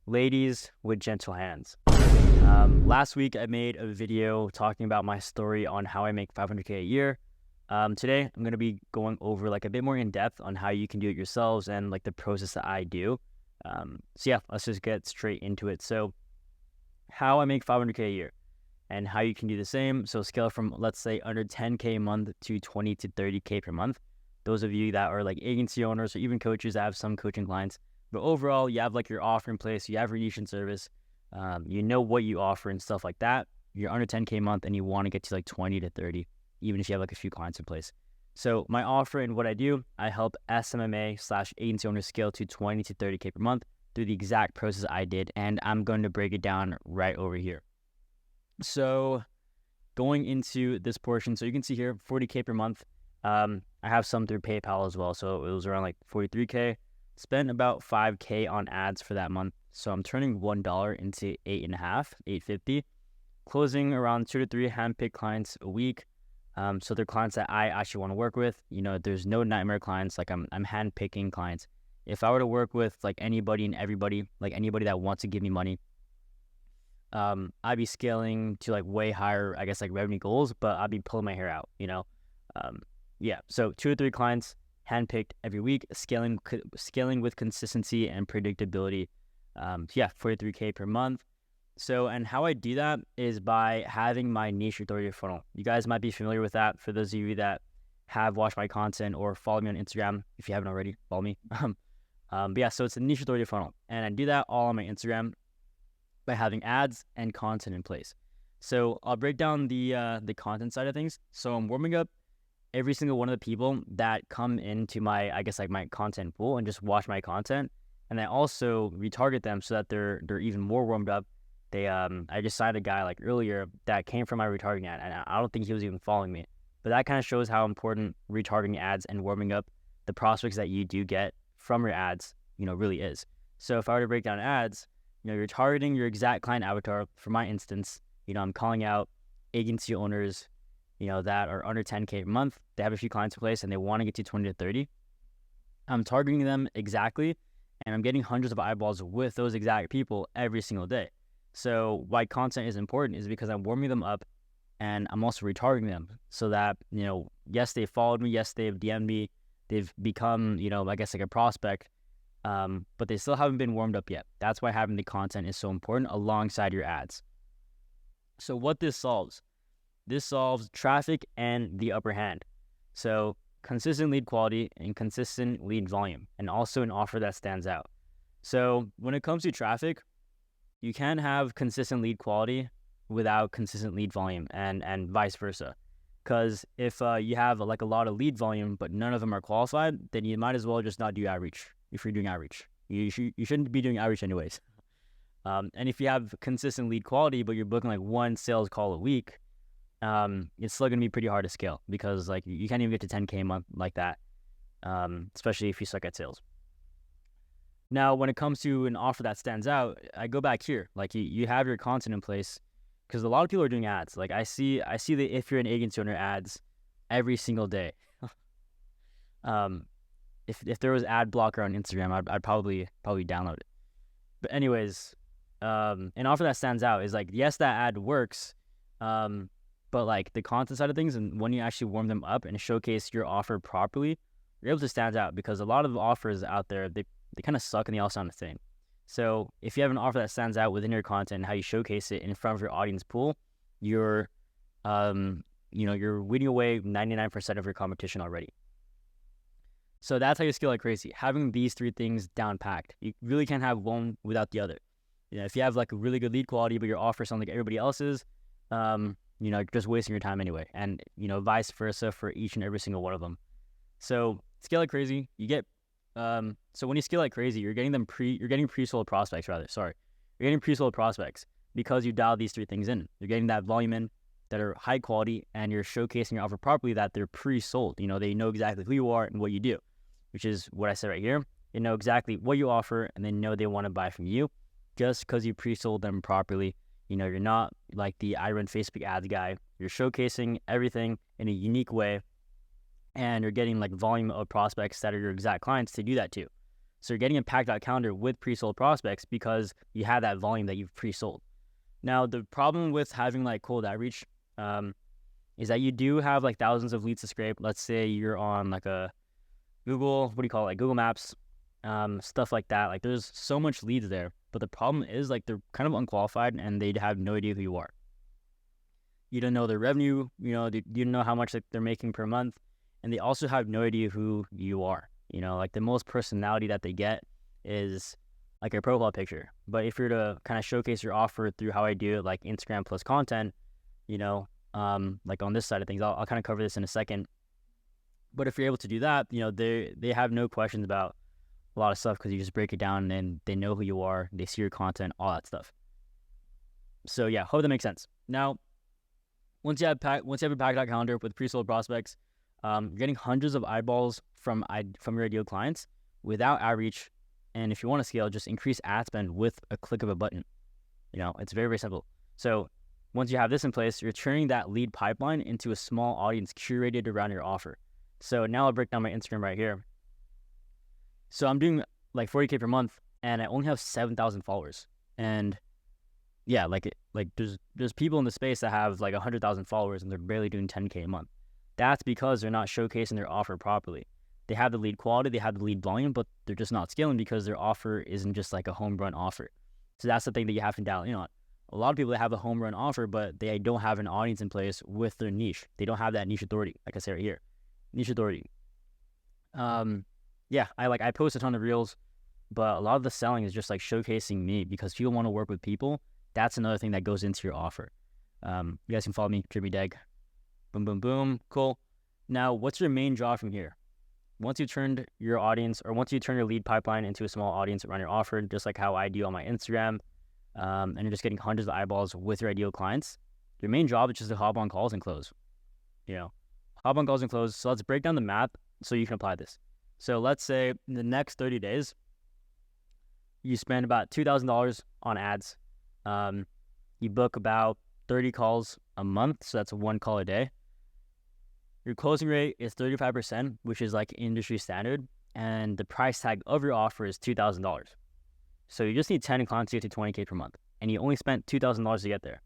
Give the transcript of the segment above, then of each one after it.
Ladies with gentle hands. Last week I made a video talking about my story on how I make $500K a year. Today I'm going to be going over like a bit more in depth on how you can do it yourselves and like the process that I do. So yeah, let's just get straight into it. So how I make $500K a year and how you can do the same. So scale from, let's say, under 10K a month to 20 to 30K per month. Those of you that are like agency owners or even coaches that have some coaching clients. But overall, you have like your offer in place, you have your niche and service, you know what you offer and stuff like that. You're under 10K a month and you want to get to like 20 to 30, even if you have like a few clients in place. So my offer and what I do, I help SMMA/agency owners scale to 20 to 30K per month through the exact process I did. And I'm going to break it down right over here. So going into this portion, so you can see here, 40K per month. I have some through PayPal as well. So it was around like 43K. Spent about 5K on ads for that month. So I'm turning $1 into $8.50, closing around 2 to 3 handpicked clients a week. So they're clients that I actually want to work with. You know, there's no nightmare clients. Like I'm handpicking clients. If I were to work with like anybody and everybody, like anybody that wants to give me money, I'd be scaling to like way higher, I guess, like revenue goals, but I'd be pulling my hair out, you know? Yeah. So 2 to 3 clients handpicked every week, scaling with consistency and predictability. Yeah, 43K per month. So, and how I do that is by having my niche authority funnel. You guys might be familiar with that. For those of you that have watched my content or follow me on Instagram, if you haven't already, follow me. But yeah, so it's a niche authority funnel. And I do that all on my Instagram by having ads and content in place. So I'll break down the content side of things. So I'm warming up every single one of the people that come into my, I guess, like my content pool and just watch my content. And I also retarget them so that they're even more warmed up. I just signed a guy like earlier that came from my retargeting ad, and I don't think he was even following me. But that kind of shows how important retargeting ads and warming up the prospects that you do get from your ads, you know, really is. So if I were to break down ads, you know, you're targeting your exact client avatar. For my instance, you know, I'm calling out agency owners, you know, that are under 10K a month. They have a few clients in place and they want to get to 20 to 30. I'm targeting them exactly, and I'm getting hundreds of eyeballs with those exact people every single day. So why content is important is because I'm warming them up and I'm also retargeting them so that, you know, yes, they followed me. Yes, they've DM'd me. They've become, you know, I guess like a prospect, but they still haven't been warmed up yet. That's why having the content is so important alongside your ads. So what this solves traffic and the upper hand. So consistent lead quality and consistent lead volume, and also an offer that stands out. So when it comes to traffic, you can have consistent lead quality without consistent lead volume, and vice versa. Because if you have like a lot of lead volume, but none of them are qualified, then you might as well just not do outreach. If you're doing outreach, you shouldn't be doing outreach anyways. And if you have consistent lead quality, but you're booking like one sales call a week, it's still going to be pretty hard to scale because like you can't even get to 10K a month like that, especially if you suck at sales. Now, when it comes to an offer that stands out, I go back here. Like you have your content in place because a lot of people are doing ads. Like I see the if you're an agency owner ads every single day. If there was ad blocker on Instagram, I'd probably download it. But anyways, an offer that stands out is like, yes, that ad works, but like the content side of things, and when you actually warm them up and showcase your offer properly, you're able to stand out because a lot of offers out there, they kind of suck and they all sound the same. So if you have an offer that stands out within your content and how you showcase it in front of your audience pool, you're winning away 99% of your competition already. So that's how you scale like crazy. Having these 3 things down packed. You really can't have one without the other. You know, if you have like a really good lead quality, but your offer sounds like everybody else's, you know, you're just wasting your time anyway. And, you know, vice versa for each and every single one of them. So scale like crazy. You get, so when you scale like crazy, you're getting pre-sold prospects rather. Sorry. You're getting pre-sold prospects because you dial these 3 things in. You're getting that volume in that are high quality, and you're showcasing your offer properly that they're pre-sold. You know, they know exactly who you are and what you do, which is what I said right here. They know exactly what you offer and they know they want to buy from you just because you pre-sold them properly. You know, you're not like the I run Facebook ads guy. You're showcasing everything in a unique way, and you're getting like volume of prospects that are your exact clients to do that too. So you're getting a packed out calendar with pre-sold prospects because you have that volume that you've pre-sold. Now, the problem with having like cold outreach is that you do have like thousands of leads to scrape. Let's say you're on like a Google, like Google Maps, stuff like that. Like there's so much leads there, but the problem is like they're kind of unqualified and they have no idea who you are. You don't know their revenue, you don't know how much like, they're making per month, and they also have no idea who you are. Like the most personality that they get is like your profile picture. But if you're to kind of showcase your offer through how I do it, like Instagram plus content, like on this side of things, I'll kind of cover this in a second. But if you're able to do that, they have no questions about a lot of stuff because you just break it down and they know who you are, they see your content, all that stuff. So yeah, hope that makes sense. Now, once you have a packed out calendar with pre-sold prospects, you're getting hundreds of eyeballs from your ideal clients without outreach. And if you want to scale, just increase ad spend with a click of a button. It's very, very simple. So once you have this in place, you're turning that lead pipeline into a small audience curated around your offer. So now I'll break down my Instagram right here. So I'm doing like 40K per month and I only have 7,000 followers. And yeah, like there's people in the space that have like 100,000 followers and they're barely doing 10K a month. That's because they're not showcasing their offer properly. They have the lead quality, they have the lead volume, but they're just not scaling because their offer isn't just like a home run offer. So that's the thing that you have to dial in on. A lot of people that have a home run offer, but they don't have an audience in place with their niche. They don't have that niche authority, like I say right here, niche authority. Yeah, I post a ton of reels, but a lot of the selling is just like showcasing me because people want to work with people. That's another thing that goes into your offer. You guys can follow me, Drippy Deg. Boom, boom, boom. Cool. Now, what's your main draw from here? Once you've turned your audience, or once you turn your lead pipeline into a small audience around your offer, just like how I do on my Instagram, and you're just getting hundreds of eyeballs with your ideal clients, your main job is just to hop on calls and close. Hop on calls and close. So let's break down the math so you can apply this. So let's say in the next 30 days, you spend about $2,000 on ads. You book about 30 calls a month, so that's one call a day. Your closing rate is 35%, which is like industry standard, and the price tag of your offer is $2,000. So you just need 10 clients to get to 20K per month, and you only spent $2,000 to get there.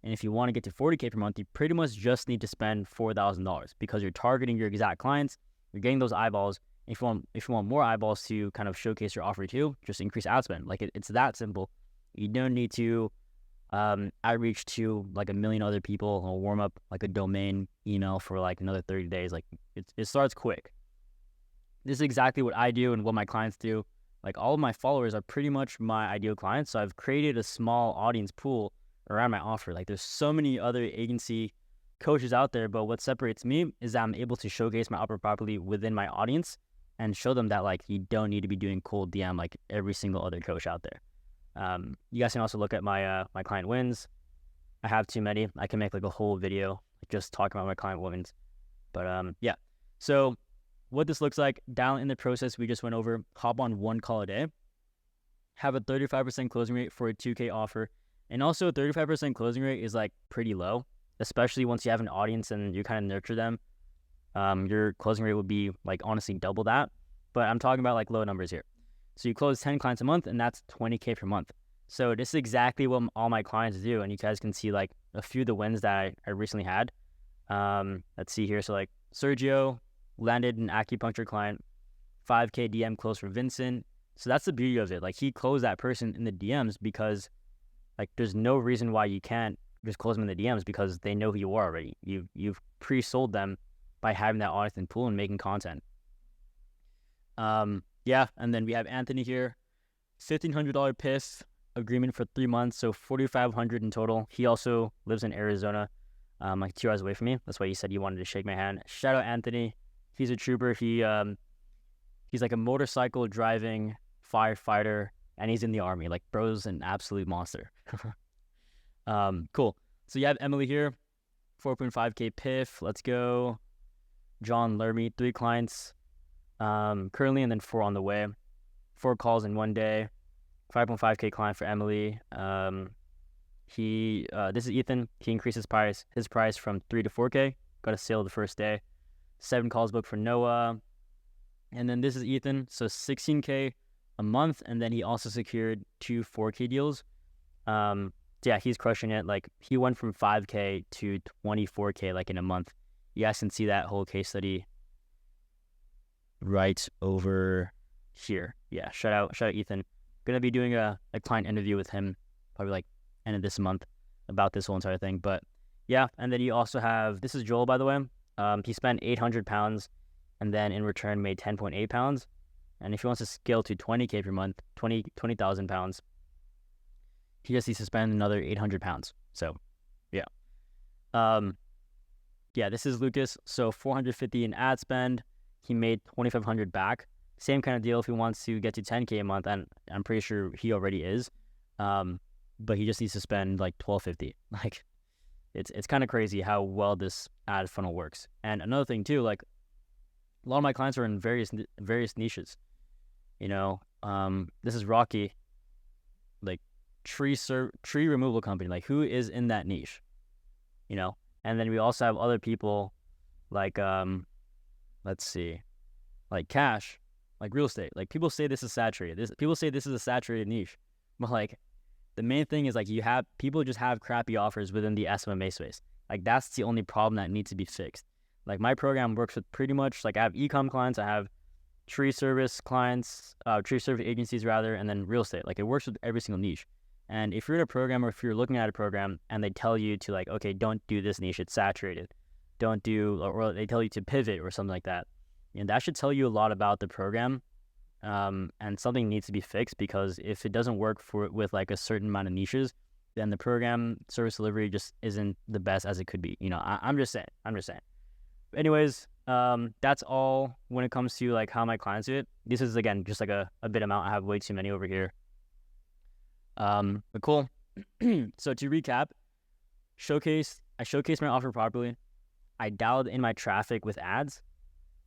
And if you want to get to 40K per month, you pretty much just need to spend $4,000 because you're targeting your exact clients, you're getting those eyeballs. If you want more eyeballs to kind of showcase your offer too, just increase ad spend. Like it's that simple. You don't need to outreach to like a million other people or warm up like a domain email for like another 30 days. Like it starts quick. This is exactly what I do and what my clients do. Like all of my followers are pretty much my ideal clients. So I've created a small audience pool around my offer. Like there's so many other agency coaches out there, but what separates me is that I'm able to showcase my offer properly within my audience and show them that like you don't need to be doing cold DM like every single other coach out there. You guys can also look at my my client wins. I have too many. I can make like a whole video just talking about my client wins. But yeah. So what this looks like, down in the process we just went over, hop on one call a day, have a 35% closing rate for a 2K offer. And also a 35% closing rate is like pretty low, especially once you have an audience and you kind of nurture them. Your closing rate would be like honestly double that. But I'm talking about like low numbers here. So you close 10 clients a month and that's 20K per month. So this is exactly what all my clients do. And you guys can see like a few of the wins that I recently had. Let's see here. So like Sergio landed an acupuncture client, 5K DM close for Vincent. So that's the beauty of it. Like he closed that person in the DMs because like there's no reason why you can't just close them in the DMs because they know who you are already. You've pre-sold them by having that audience and pool and making content. Yeah, and then we have Anthony here, $1,500 PIF agreement for 3 months, so $4,500 in total. He also lives in Arizona, like 2 hours away from me. That's why he said he wanted to shake my hand. Shout out Anthony. He's a trooper. He's like a motorcycle driving firefighter, and he's in the army. Like, bro's an absolute monster. Cool. So you have Emily here, 4.5K PIF. Let's go. John Lermy, 3 clients currently, and then 4 on the way. 4 calls in 1 day. 5.5K client for Emily. This is Ethan. He increased his price from 3 to 4K. Got a sale the first day. 7 calls booked for Noah. And then this is Ethan. So 16K a month, and then he also secured 2 4K deals. Yeah, he's crushing it. Like, he went from 5K to 24K like in a month. You guys can see that whole case study right over here. Yeah, shout out Ethan. Gonna be doing a client interview with him probably like end of this month about this whole entire thing. But yeah, and then you also have, this is Joel, by the way. He spent 800 pounds and then in return made 10.8 pounds. And if he wants to scale to 20K per month, 20,000 pounds, he just needs to spend another 800 pounds. So yeah. Yeah, this is Lucas. So 450 in ad spend. He made 2,500 back. Same kind of deal if he wants to get to 10K a month, and I'm pretty sure he already is. But he just needs to spend like 1,250. Like, it's kind of crazy how well this ad funnel works. And another thing too, like, a lot of my clients are in various niches. You know, this is Rocky, like tree removal company. Like, who is in that niche? You know, and then we also have other people like let's see, like Cash, like real estate. Like, people say this is saturated. People say this is a saturated niche, but like, the main thing is, like, people just have crappy offers within the SMMA space. Like, that's the only problem that needs to be fixed. Like, my program works with pretty much, like, I have e-com clients, I have tree service clients, tree service agencies rather, and then real estate. Like, it works with every single niche. And if you're in a program, or if you're looking at a program and they tell you to, like, okay, don't do this niche, it's saturated. Don't do, or they tell you to pivot or something like that. And that should tell you a lot about the program. And something needs to be fixed, because if it doesn't work with like a certain amount of niches, then the program service delivery just isn't the best as it could be. You know, I'm just saying. But anyways, that's all when it comes to like how my clients do it. This is, again, just like a bit amount. I have way too many over here. But cool. So to recap, I showcased my offer properly. I dialed in my traffic with ads.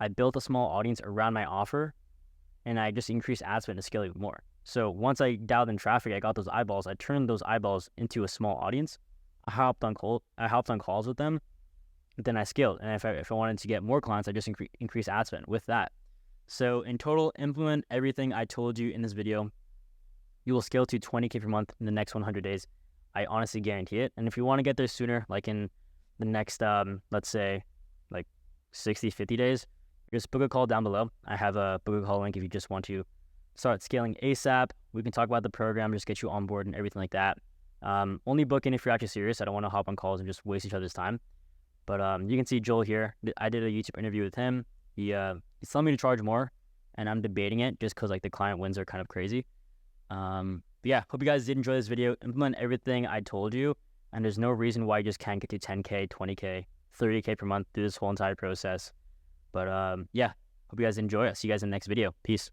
I built a small audience around my offer, and I just increased ad spend to scale even more. So once I dialed in traffic, I got those eyeballs. I turned those eyeballs into a small audience. I hopped on calls with them. Then I scaled. And if I wanted to get more clients, I just increased ad spend with that. So in total, implement everything I told you in this video. You will scale to 20K per month in the next 100 days. I honestly guarantee it. And if you want to get there sooner, like in the next, let's say, like 60, 50 days, just book a call down below. I have a book a call link if you just want to start scaling ASAP. We can talk about the program, just get you on board and everything like that. Only book in if you're actually serious. I don't want to hop on calls and just waste each other's time. But you can see Joel here. I did a YouTube interview with him. He's telling me to charge more, and I'm debating it just because like the client wins are kind of crazy. But yeah, hope you guys did enjoy this video. Implement everything I told you, and there's no reason why you just can't get to 10K, 20K, 30K per month through this whole entire process. But yeah, hope you guys enjoy. I'll see you guys in the next video. Peace.